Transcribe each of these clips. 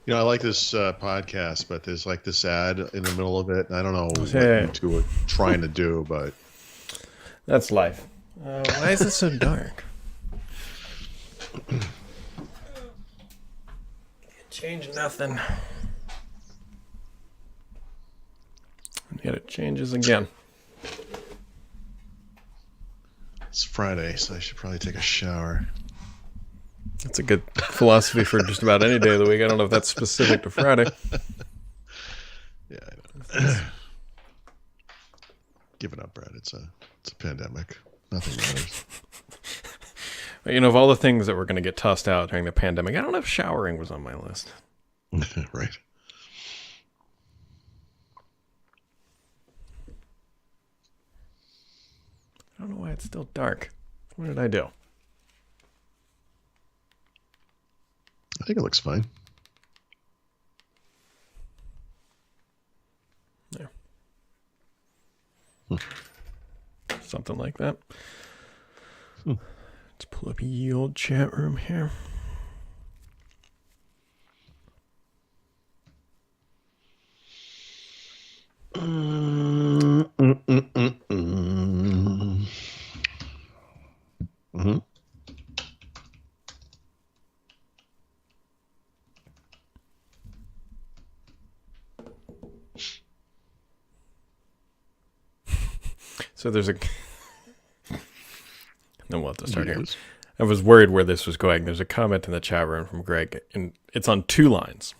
I like this podcast, but there's like this ad in the middle of it, and I don't know what Yeah, you two are trying to do, but that's life. Why is it so dark? Change nothing. And yet it changes again. it's Friday, so I should probably take a shower. That's a good philosophy for just about any day of the week. I don't know if that's specific to Friday. Yeah, I know. Giving up, Brad. It's a pandemic. Nothing matters. Of all the things that were going to get tossed out during the pandemic, I don't know if showering was on my list. Right. I don't know why it's still dark. What did I do? I think it looks fine. Yeah. Something like that. Let's pull up ye old chat room here. Mm-hmm. So there's a... Then we'll have to start here. Yes. I was worried where this was going. There's a comment in the chat room from Greg, and it's on 2 lines.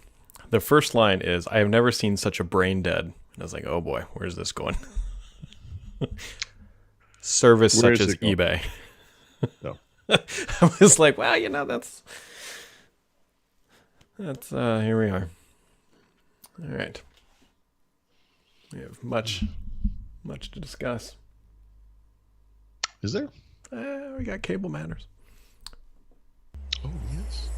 The first line is, I have never seen such a brain dead. And I was like, oh boy, where's this going? Service Where such is as it going? eBay. No. I was like, well, that's here we are. All right. We have much to discuss. Is there? We got cable matters. Oh, yes.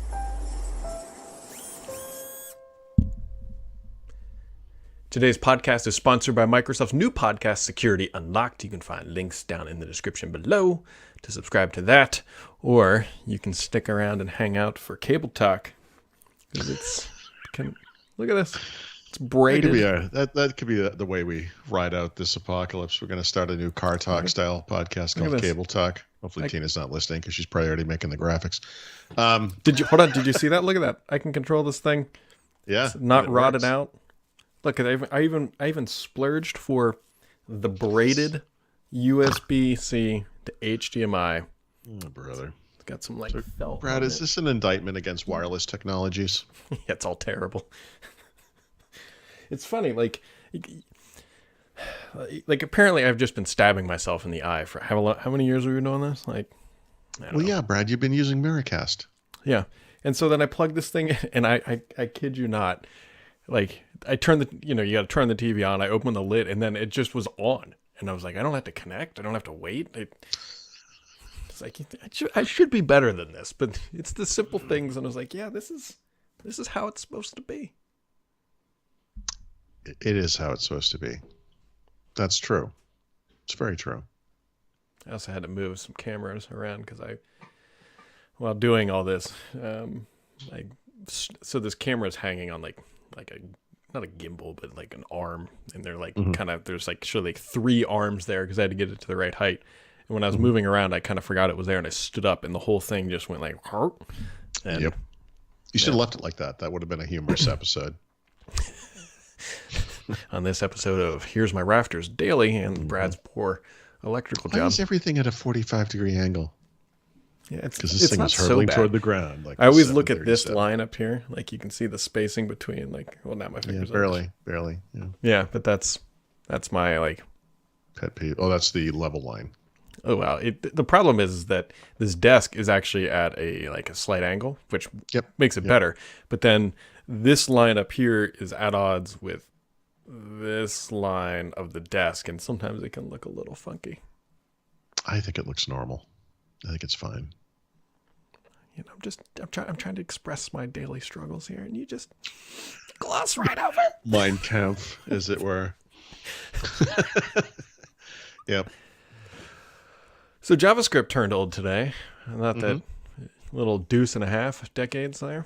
Today's podcast is sponsored by Microsoft's new podcast, Security Unlocked. You can find links down in the description below to subscribe to that, or you can stick around and hang out for Cable Talk. Because look at this. It's braided. That could be the way we ride out this apocalypse. We're going to start a new car talk style podcast Look at called this. Cable Talk. Hopefully Tina's not listening because she's probably already making the graphics. Hold on? Did you see that? Look at that. I can control this thing. Yeah, It's not it rotted works. out. Look, I even splurged for the braided USB-C to HDMI. Oh, brother. It's got some felt. Brad, on is it. this an indictment against wireless technologies? Yeah, it's all terrible. It's funny, like apparently I've just been stabbing myself in the eye for how many years have we been doing this? I don't Well, know. yeah, Brad, you've been using Miracast. Yeah. And so then I plug this thing in, and I kid you not, I turn the, you got to turn the TV on, I open the lid, and then it just was on. And I was like, I don't have to connect. I don't have to wait. It's like, I should be better than this, but it's the simple things. And I was like, yeah, this is how it's supposed to be. It is how it's supposed to be. That's true. It's very true. I also had to move some cameras around because while doing all this, so this camera is hanging on like a, not a gimbal, but like an arm, and they're kind of, there's surely 3 arms there because I had to get it to the right height. And when I was moving around, I kind of forgot it was there, and I stood up, and the whole thing just went like, and Yep. You should have left it like that. That would have been a humorous episode. on this episode of Here's My Rafters Daily and Brad's poor electrical Why job. is everything at a 45-degree angle? Yeah, Because this thing not is so hurtling bad. toward the ground. I always look at this line up here, like you can see the spacing between, now my Yeah, fingers. barely. Yeah. Yeah, but that's my Pet peeve. Oh, that's the level line. oh wow. The problem is that this desk is actually at a slight angle, which Yep. makes it better. But then this line up here is at odds with this line of the desk, and sometimes it can look a little funky. I think it looks normal. I think it's fine. I'm trying to express my daily struggles here, and you just gloss right over. Mein Kampf, as it were. Yep. So JavaScript turned old today. Not that little deuce and a half decades there.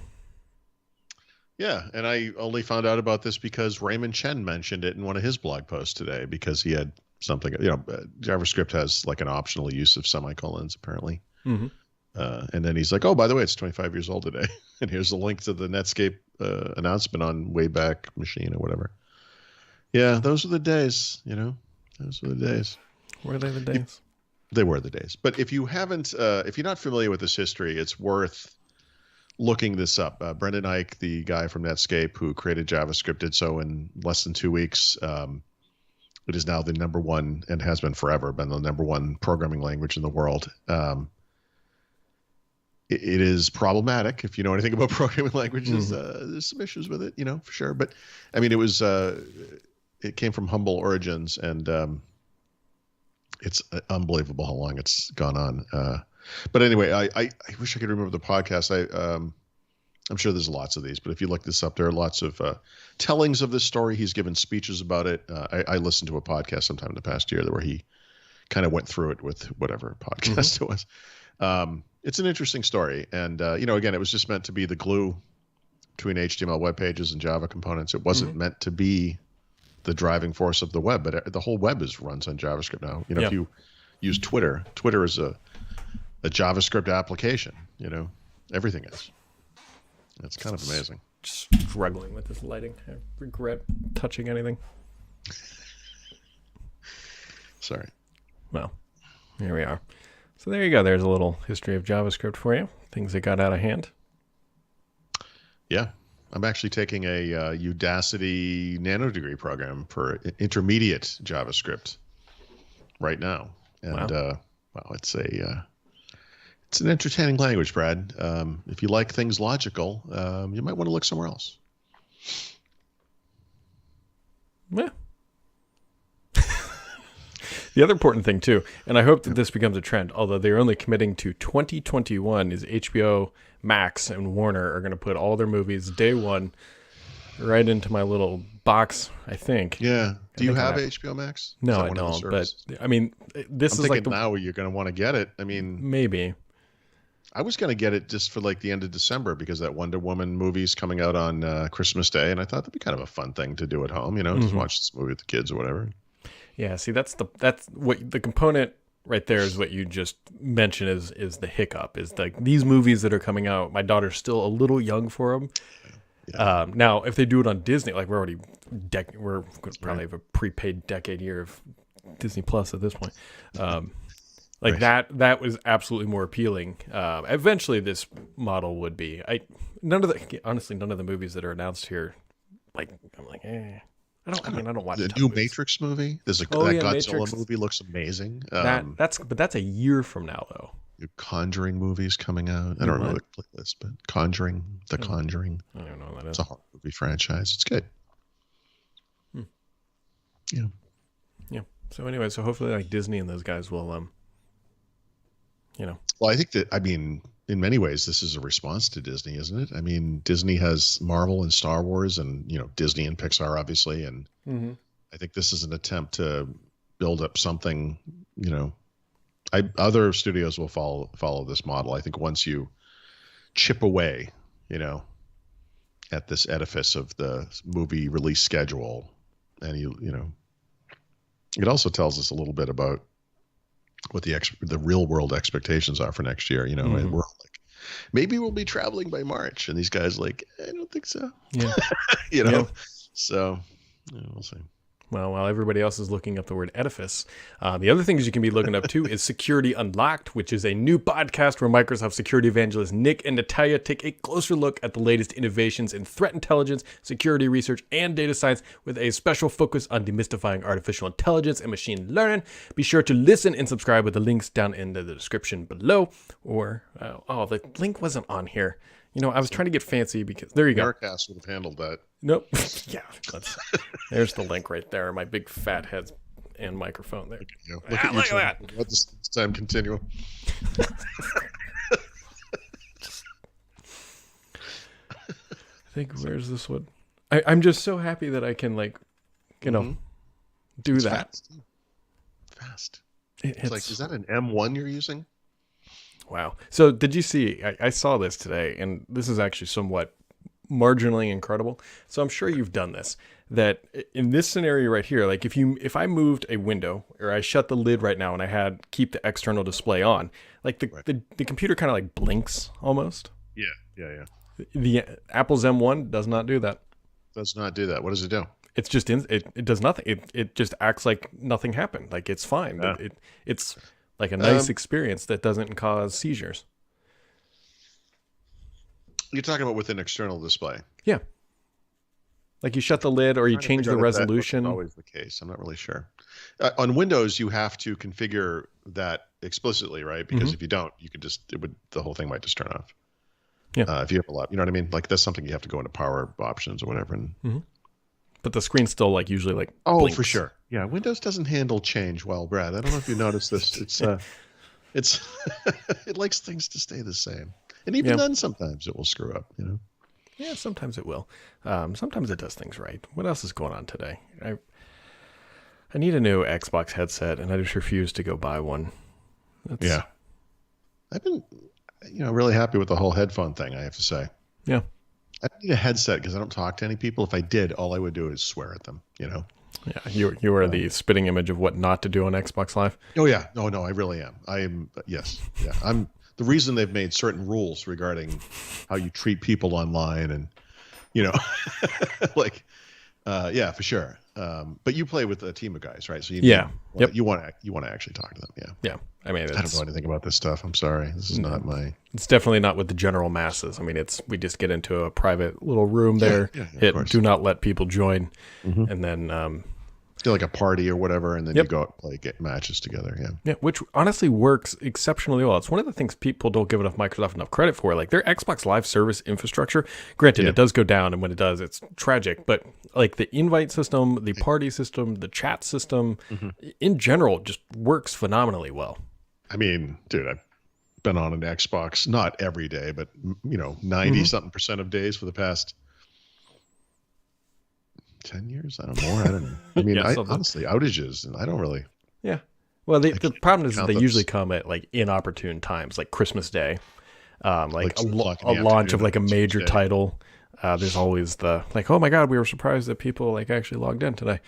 Yeah, and I only found out about this because Raymond Chen mentioned it in one of his blog posts today because he had something, JavaScript has like an optional use of semicolons apparently. Mm-hmm. And then he's like, oh, by the way, it's 25 years old today. And here's a link to the Netscape announcement on Wayback Machine or whatever. Yeah, those were the days, those were the days. Were they the days? They were the days. But if you haven't, if you're not familiar with this history, it's worth looking this up. Brendan Eich, the guy from Netscape who created JavaScript, did so in less than 2 weeks. It is now the number one, and has been forever, been the number one programming language in the world. It is problematic if you know anything about programming languages. Mm-hmm. There's some issues with it, for sure. But I mean, it came from humble origins, and it's unbelievable how long it's gone on. But anyway, I wish I could remember the podcast. I'm sure there's lots of these, but if you look this up, there are lots of tellings of this story. He's given speeches about it. I listened to a podcast sometime in the past year where he kind of went through it with whatever podcast it was. It's an interesting story. And, again, it was just meant to be the glue between HTML web pages and Java components. It wasn't meant to be the driving force of the web, but the whole web runs on JavaScript now. If you use Twitter is a JavaScript application, everything is. It's kind of amazing. Just struggling with this lighting. I regret touching anything. Sorry. Well, here we are. So there you go. There's a little history of JavaScript for you. Things that got out of hand. Yeah. I'm actually taking a Udacity nanodegree program for intermediate JavaScript right now. And, it's an entertaining language, Brad. If you like things logical, you might want to look somewhere else. Yeah. The other important thing, too, and I hope that this becomes a trend, although they're only committing to 2021, is HBO Max and Warner are going to put all their movies day one right into my little box, I think. Yeah. Do you have HBO Max? No, I don't. But, I mean, this is like now you're going to want to get it. I mean, maybe. I was going to get it just for like the end of December because that Wonder Woman movie's coming out on Christmas Day, and I thought that'd be kind of a fun thing to do at home, just watch this movie with the kids or whatever. Yeah, see, that's what the component right there is. What you just mentioned is the hiccup. Is like these movies that are coming out. My daughter's still a little young for them. Yeah. Now, if they do it on Disney, like we're probably have a prepaid decade year of Disney Plus at this point. That was absolutely more appealing. Eventually, this model would be. None of the movies that are announced here, I'm like, I don't watch the new Matrix movie. There's that Godzilla Matrix movie looks amazing. That's a year from now though. New Conjuring movies coming out. I don't know the playlist, but Conjuring, The Conjuring. I don't know what that is. It's a horror movie franchise. It's good. Yeah. Yeah. So anyway, hopefully like Disney and those guys will Well, I think that in many ways, this is a response to Disney, isn't it? I mean, Disney has Marvel and Star Wars and, Disney and Pixar, obviously. And I think this is an attempt to build up something, other studios will follow this model. I think once you chip away, at this edifice of the movie release schedule, and it also tells us a little bit about what the real world expectations are for next year, and we're all like, maybe we'll be traveling by March, and these guys like, I don't think so. Yeah. So we'll see. Well, while everybody else is looking up the word edifice, the other things you can be looking up too is Security Unlocked, which is a new podcast where Microsoft security evangelists Nick and Natalia take a closer look at the latest innovations in threat intelligence, security research, and data science with a special focus on demystifying artificial intelligence and machine learning. Be sure to listen and subscribe with the links down in the description below. Or, the link wasn't on here. I was trying to get fancy because there you go. Narcast would have handled that. Nope. Yeah. There's the link right there. My big fat head and microphone there. Look at that. Let this time continue. I think, where's this one? I'm just so happy that I can do it's that. Fast. It's like, is that an M1 you're using? Wow. So did you see, I saw this today, and this is actually somewhat marginally incredible. So I'm sure you've done this. That in this scenario right here, like if I moved a window or I shut the lid right now and I had keep the external display on, like the computer kind of like blinks almost. Yeah, yeah, yeah. The Apple's M1 does not do that. Does not do that. What does it do? It's just it does nothing. It just acts like nothing happened. Like it's fine. Yeah. It's like a nice experience that doesn't cause seizures. You're talking about with an external display. Yeah. Like you shut the lid or you change the resolution. That's always the case. I'm not really sure. On Windows, you have to configure that explicitly, right? Because if you don't, you could the whole thing might just turn off. Yeah. If you have a lot, you know what I mean? Like that's something you have to go into power options or whatever. And But the screen's still like usually like blinks. For sure. Yeah. Windows doesn't handle change well, Brad. I don't know if you noticed this. It's it likes things to stay the same. And even then sometimes it will screw up, you know? Yeah, sometimes it will. Sometimes it does things right. What else is going on today? I need a new Xbox headset, and I just refuse to go buy one. Yeah. I've been, really happy with the whole headphone thing, I have to say. Yeah. I don't need a headset because I don't talk to any people. If I did, all I would do is swear at them, you know? Yeah, you are the spitting image of what not to do on Xbox Live. Oh, yeah. No, I really am. I am, yes. Yeah, I'm the reason they've made certain rules regarding how you treat people online and, yeah, for sure. But you play with a team of guys, right? So you want to actually talk to them. Yeah. Yeah. I mean, I don't know anything about this stuff. I'm sorry. This is not my. It's definitely not with the general masses. I mean, we just get into a private little room there. Hit do not let people join, and then like a party or whatever, and then you go out and get matches together. Yeah, which honestly works exceptionally well. It's one of the things people don't give Microsoft enough credit for. Like their Xbox Live service infrastructure, granted, it does go down, and when it does, it's tragic. But like the invite system, the party system, the chat system, in general, just works phenomenally well. I mean, dude, I've been on an Xbox, not every day, but 90-something% of days for the past 10 years. I don't know. I mean, honestly, outages, and I don't really. Yeah. Well, the problem is that they usually come at like inopportune times, like Christmas Day, like a launch of like a major title. There's always the like, oh my God, we were surprised that people like actually logged in today.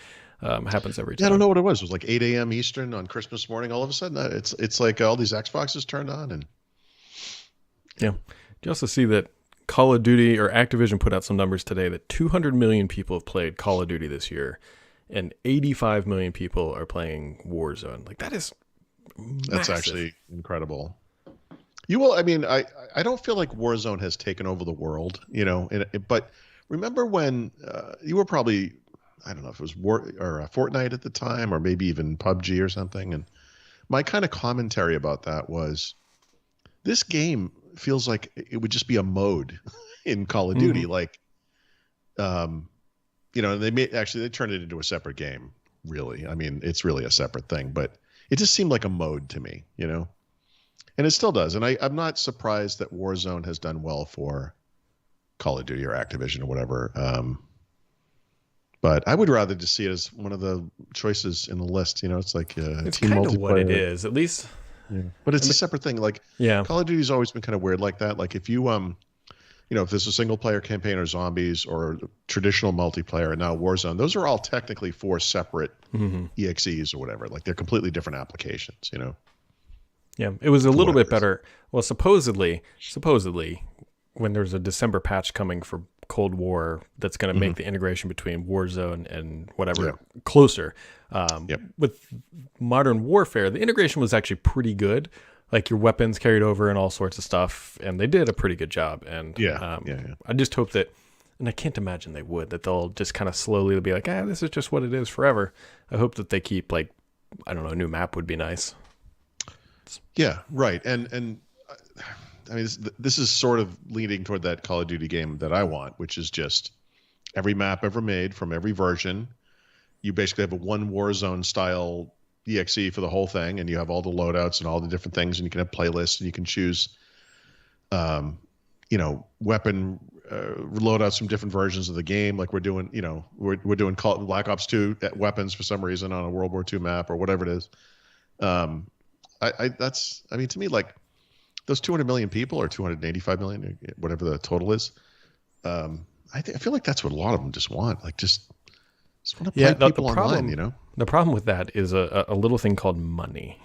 Happens every time. Yeah, I don't know what it was. It was like 8 a.m. Eastern on Christmas morning. All of a sudden, it's like all these Xboxes turned on, and yeah. You also see that Call of Duty or Activision put out some numbers today that 200 million people have played Call of Duty this year, and 85 million people are playing Warzone. Like that's actually incredible. I mean, I don't feel like Warzone has taken over the world, but remember when you were probably, I don't know if it was Fortnite at the time, or maybe even PUBG or something. And my kind of commentary about that was, this game feels like it would just be a mode in Call of Duty. Like, and they turned it into a separate game, really. I mean, it's really a separate thing, but it just seemed like a mode to me, and it still does. And I'm not surprised that Warzone has done well for Call of Duty or Activision or whatever. But I would rather just see it as one of the choices in the list. It's like it's team kind multiplayer. Of what it is, at least. Yeah. But it's a separate thing. Like Call of Duty's always been kind of weird like that. Like if you if there's a single player campaign or zombies or traditional multiplayer and now Warzone, those are all technically 4 separate EXEs or whatever. Like they're completely different applications. Yeah, it was a little bit better. Well, supposedly, when there's a December patch coming for Cold War that's going to make the integration between Warzone and whatever closer. With Modern Warfare, the integration was actually pretty good. Like your weapons carried over and all sorts of stuff, and they did a pretty good job. And I just hope that, and I can't imagine they would, that they'll just kind of slowly be like, this is just what it is forever. I hope that they keep like, I don't know, a new map would be nice. Yeah, right. And I mean, this is sort of leading toward that Call of Duty game that I want, which is just every map ever made from every version. You basically have a one Warzone style EXE for the whole thing, and you have all the loadouts and all the different things, and you can have playlists, and you can choose, weapon loadouts from different versions of the game. Like we're doing, we're doing Black Ops 2 weapons for some reason on a World War II map or whatever it is. To me, like, those 200 million people or 285 million, whatever the total is, I feel like that's what a lot of them just want. Like just want to play Yeah, people online, you know? the problem with that is a little thing called money.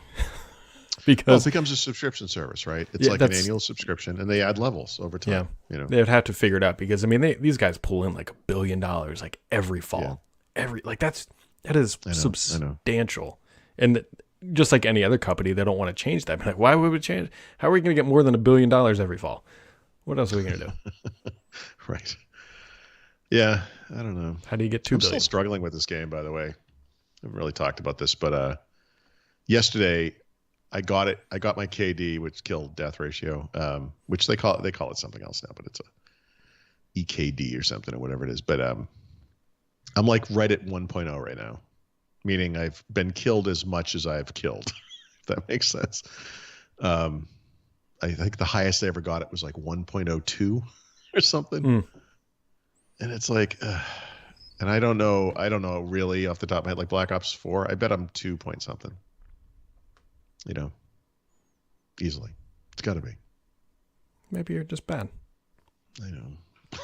Well, it Because becomes a subscription service, right? It's yeah, like an that's annual subscription, and they add levels over yeah, time. You know, they would have to figure it out because I mean these guys pull in like $1 billion like every fall, like that is I know. substantial, and just like any other company, they don't want to change that. Like, why would we change? How are we going to get more than $1 billion every fall? What else are we going to do? Right? Yeah, I don't know. How do you get 2 I'm billion? still struggling with this game, by the way. I haven't really talked about this, but yesterday I got it. I got my KD, which killed death ratio, which they call it something else now, but it's a EKD or something or whatever it is. But I'm like right at 1.0 right now, meaning I've been killed as much as I've killed. If that makes sense. I think the highest I ever got it was like 1.02 or something. And it's like, and I don't know really off the top of my head, like Black Ops 4, I bet I'm 2 point something. You know, easily. It's got to be. Maybe you're just bad. I know.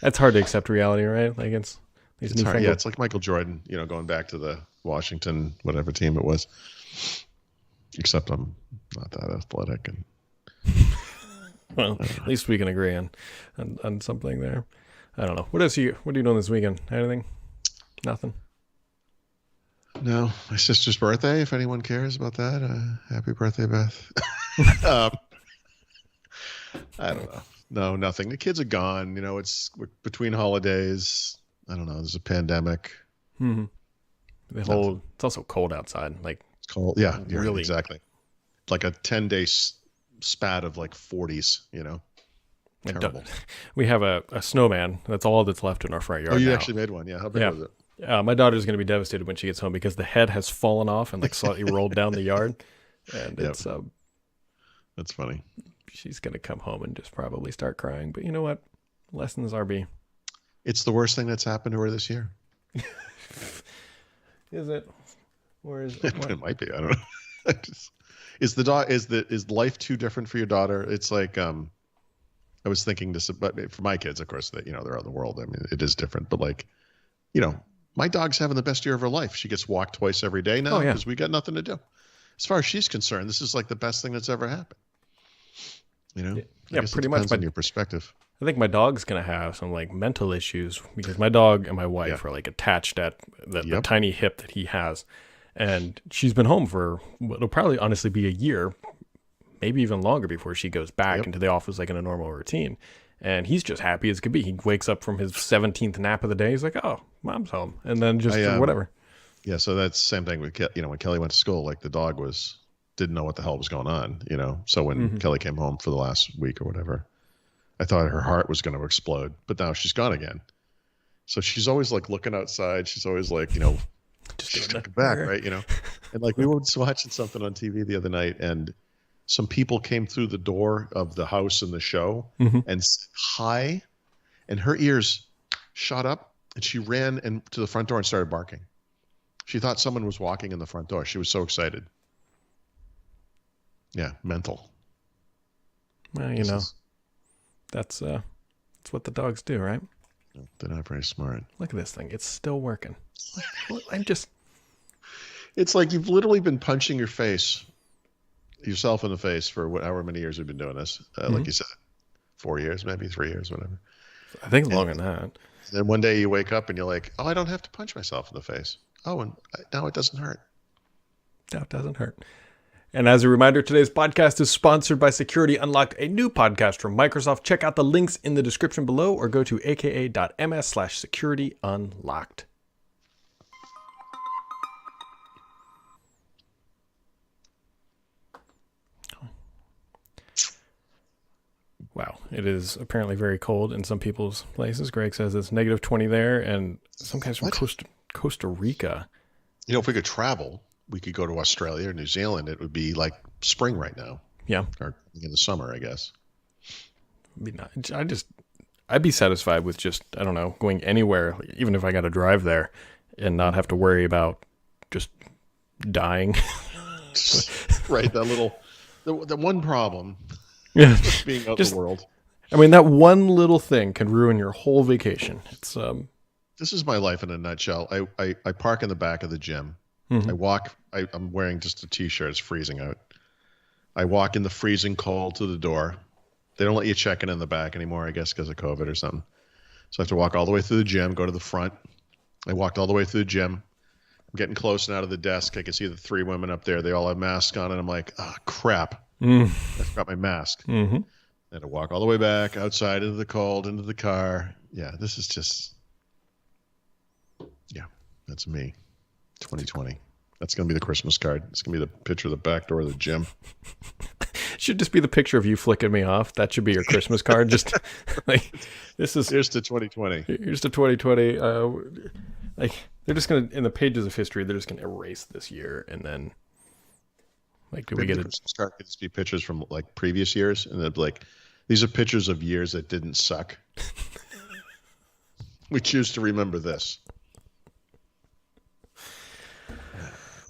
That's hard to accept reality, right? Like it's hard. Yeah, it's like Michael Jordan, you know, going back to the Washington, whatever team it was. Except I'm not that athletic. And well, at least we can agree on something there. I don't know. What are you doing this weekend? Anything? Nothing? No, my sister's birthday, if anyone cares about that. Happy birthday, Beth. I don't know. No, nothing. The kids are gone. You know, we're between holidays. I don't know. There's a pandemic. Mm-hmm. It's also cold outside. Like it's cold. Yeah, really. Exactly. Like a 10-day spat of like 40s, you know. Terrible. We have a snowman. That's all that's left in our front yard. Oh, you now. actually made one. Yeah. How big was it? My daughter's going to be devastated when she gets home because the head has fallen off and like slightly rolled down the yard. And it's that's funny. She's going to come home and just probably start crying. But you know what? Lessons RB. It's the worst thing that's happened to her this year. Is it? Or is it might be. I don't know. Is life too different for your daughter? It's like I was thinking this, but for my kids, of course, that you know they're out in the world. I mean, it is different. But like, you know, my dog's having the best year of her life. She gets walked twice every day now because we got nothing to do. As far as she's concerned, this is like the best thing that's ever happened. You know? Yeah, pretty much. Depends on your perspective. I think my dog's going to have some like mental issues because my dog and my wife are like attached at the tiny hip that he has. And she's been home for it'll probably honestly be a year, maybe even longer before she goes back into the office like in a normal routine. And he's just happy as could be. He wakes up from his 17th nap of the day. He's like, oh, mom's home. And then just whatever. Yeah. So that's the same thing with, you know, when Kelly went to school, like the dog didn't know what the hell was going on, you know? So when Kelly came home for the last week or whatever, I thought her heart was going to explode, but now she's gone again. So she's always like looking outside. She's always like, you know, just looking back, right? You know? And like we were watching something on TV the other night and some people came through the door of the house in the show and said hi, and her ears shot up and she ran to the front door and started barking. She thought someone was walking in the front door. She was so excited. Yeah, mental. Well, you know, that's what the dogs do, right? They're not very smart. Look at this thing. It's still working. It's like you've literally been punching yourself in the face for however many years we've been doing this. Like you said, 4 years, maybe 3 years, whatever. I think longer than that. Then one day you wake up and you're like, oh, I don't have to punch myself in the face. Oh, and now it doesn't hurt. No, it doesn't hurt. And as a reminder, today's podcast is sponsored by Security Unlocked, a new podcast from Microsoft. Check out the links in the description below or go to aka.ms/securityunlocked. Wow, it is apparently very cold in some people's places. Greg says it's negative 20 there, and some guys from Costa Rica. You know, if we could travel, we could go to Australia or New Zealand. It would be like spring right now. Yeah. Or in the summer, I guess. I'd be satisfied with just, I don't know, going anywhere, even if I got to drive there and not have to worry about just dying. Right. The one problem. Yeah. Being out in the world. I mean, that one little thing can ruin your whole vacation. It's This is my life in a nutshell. I park in the back of the gym. mhm. I walk. I'm wearing just a t-shirt. It's freezing out. I walk in the freezing cold to the door. They don't let you check in the back anymore, I guess, because of COVID or something. So I have to walk all the way through the gym, go to the front. I walked all the way through the gym. I'm getting close and out of the desk. I can see the 3 women up there. They all have masks on, and I'm like, oh, crap. I forgot my mask. Mm-hmm. I had to walk all the way back outside into the cold, into the car. Yeah, this is just, yeah, that's me. 2020. That's going to be the Christmas card. It's going to be the picture of the back door of the gym. Should just be the picture of you flicking me off. That should be your Christmas card. Just like this is Here's to 2020. here's to 2020. Like they're just gonna in the pages of history. They're just gonna erase this year, and then like do we Maybe get the it? Christmas card could just be pictures from like previous years, and they'd be like, these are pictures of years that didn't suck. We choose to remember this.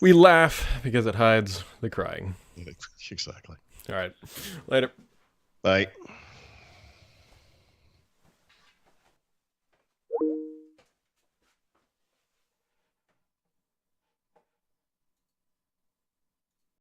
We laugh because it hides the crying. Exactly. All right, later. Bye.